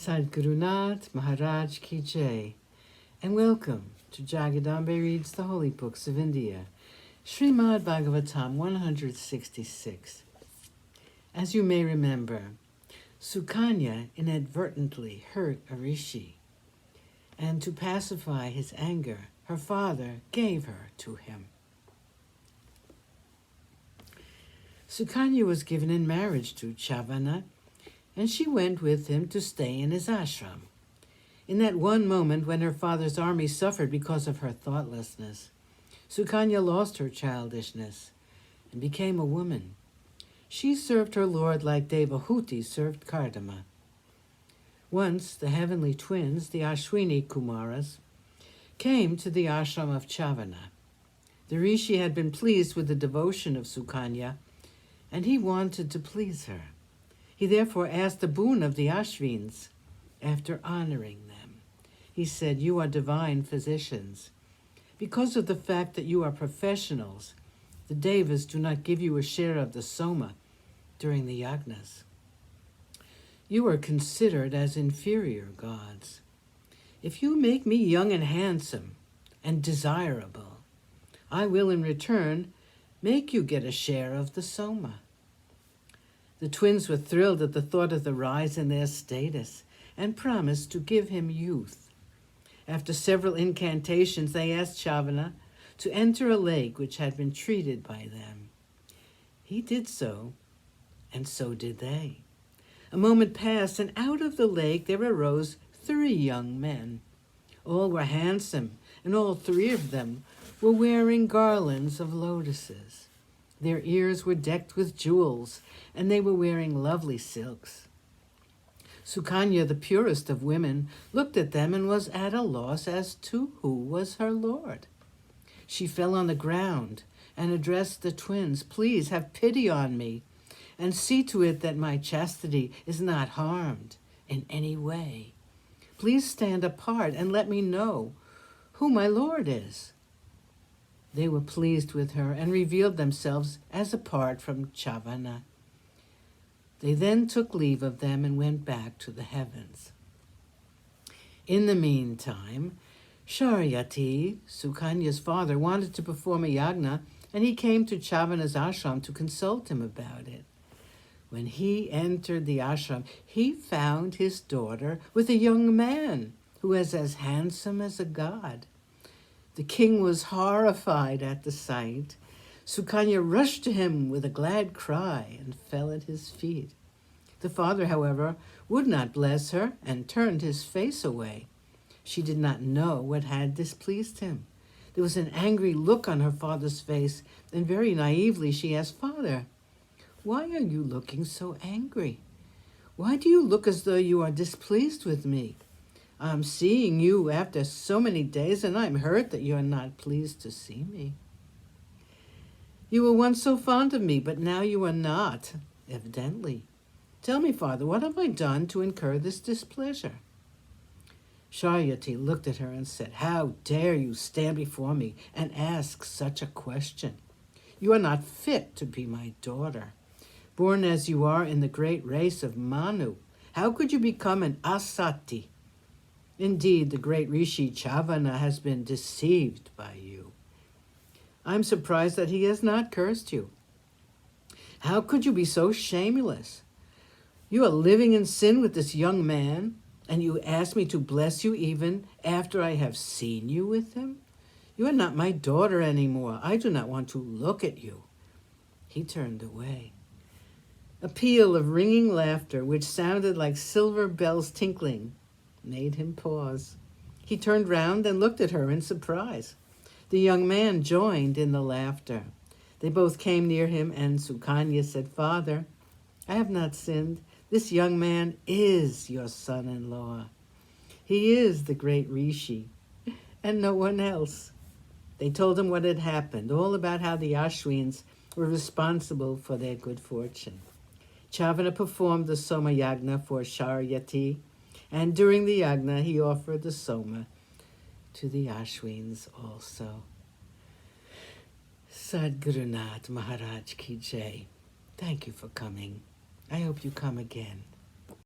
Sadgurunath Maharaj Ki Jai, and welcome to Jagadambe Reads the Holy Books of India, ShrimadBhagavatam166. As you may remember, Sukanya inadvertently hurt a rishi, and to pacify his anger, her father gave her to him. Sukanya was given in marriage to Chavana, and she went with him to stay in his ashram. In that one moment when her father's army suffered because of her thoughtlessness, Sukanya lost her childishness and became a woman. She served her lord like Devahuti served Kardama. Once the heavenly twins, the Ashwini Kumaras, came to the ashram of Chavana. The rishi had been pleased with the devotion of Sukanya, and he wanted to please her. He therefore asked the boon of the Ashvins. After honoring them, he said, "You are divine physicians. Because of the fact that you are professionals, the Devas do not give you a share of the soma during the yagnas. You are considered as inferior gods. If you make me young and handsome and desirable, I will in return make you get a share of the soma." The twins were thrilled at the thought of the rise in their status and promised to give him youth. After several incantations, they asked Chavana to enter a lake which had been treated by them. He did so, and so did they. A moment passed, and out of the lake there arose 3 young men. All were handsome, and all 3 of them were wearing garlands of lotuses. Their ears were decked with jewels, and they were wearing lovely silks. Sukanya, the purest of women, looked at them and was at a loss as to who was her lord. She fell on the ground and addressed the twins, "Please have pity on me and see to it that my chastity is not harmed in any way. Please stand apart and let me know who my lord is." They were pleased with her and revealed themselves as apart from Chavana. They then took leave of them and went back to the heavens. In the meantime, Sharyati, Sukanya's father, wanted to perform a yagna, and he came to Chavana's ashram to consult him about it. When he entered the ashram, he found his daughter with a young man who was as handsome as a god. The king was horrified at the sight. Sukanya rushed to him with a glad cry and fell at his feet. The father, however, would not bless her and turned his face away. She did not know what had displeased him. There was an angry look on her father's face, and very naively she asked, "Father, why are you looking so angry? Why do you look as though you are displeased with me? I'm seeing you after so many days, and I'm hurt that you are not pleased to see me. You were once so fond of me, but now you are not, evidently. Tell me, Father, what have I done to incur this displeasure?" Sharyati looked at her and said, "How dare you stand before me and ask such a question? You are not fit to be my daughter. Born as you are in the great race of Manu, how could you become an Asati? Indeed, the great Rishi Chavana has been deceived by you. I'm surprised that he has not cursed you. How could you be so shameless? You are living in sin with this young man, and you ask me to bless you even after I have seen you with him? You are not my daughter anymore. I do not want to look at you." He turned away. A peal of ringing laughter, which sounded like silver bells tinkling, made him pause. He turned round and looked at her in surprise. The young man joined in the laughter. They both came near him, and Sukanya said, "Father, I have not sinned. This young man is your son-in-law. He is the great Rishi, and no one else." They told him what had happened, all about how the Ashwins were responsible for their good fortune. Chavana performed the Soma Yagna for Sharyati, and during the yagna, he offered the soma to the Ashwins also. Sadgurunath Maharaj Ki Jai. Thank you for coming. I hope you come again.